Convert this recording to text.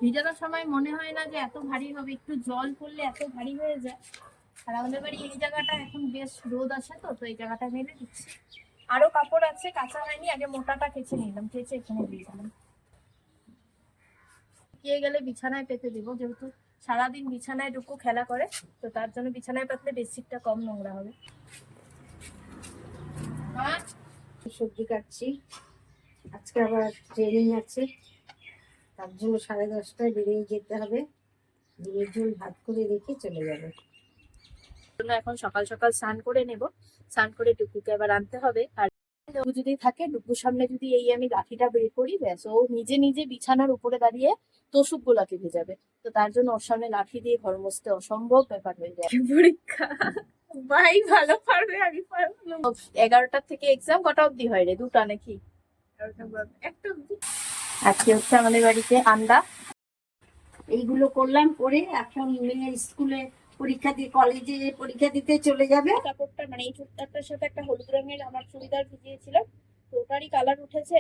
ভিজানোর সময় মনে হয় না যে এত ভারী হবে, একটু জল পড়লে এত ভারী হয়ে যায়। আর আমাদের বাড়ি এই জায়গাটা এখন বেশ রোদ আসে, তো তো এই জায়গাটা মেলে দিচ্ছি। আরো কাপড় আছে কাঁচা হয়নি, আগে মোটাটা কেচে নিলাম, কেচে এখানে দিয়ে দিলাম। শুকিয়ে গেলে বিছানায় পেতে দিব, যেহেতু সারাদিন বিছানায় ডুকু খেলা করে, তো তার জন্য বিছানায় পাতলে বেডশিটটা কম নোংরা হবে। সবজি কাটছি, আজকে আবার ট্রেনিং আছে, তার জন্য 10:30টায় বেরিয়ে যেতে হবে। ডিমের ঝোল ভাত করে রেখে চলে যাবে। এখন সকাল সকাল স্নান করে নেব, স্নান করে ডুকুকে আবার আনতে হবে। আর ডুকু যদি থাকে, ডুকুর সামনে যদি এই আমি লাঠিটা বের করি, ব্যাস ও নিজে নিজে বিছানার উপরে দাঁড়িয়ে তোষক গুলাকে ভেজাবে। তো তার জন্য ওর সামনে লাঠি দিয়ে ঘর মুছতে অসম্ভব ব্যাপার হয়ে যায়। পরীক্ষা ভাই ভালো পারবে, আমি পারবো না। 11টার থেকে এক্সাম, কটা অবধি হয় রে? 2টা নাকি? একটা অবধি। আজকে হচ্ছে আমাদের বাড়িতে আন্ডা। এইগুলো করলাম, করে এখন মেয়ে স্কুলে পরীক্ষা দিয়ে কলেজে পরীক্ষা দিতে চলে যাবে। কাপড়টা মানে এই চুড়িদারটার সাথে একটা হলুদ রঙের আমার চুড়িদার ভিজিয়েছিলাম, তো ওটারই কালার উঠেছে।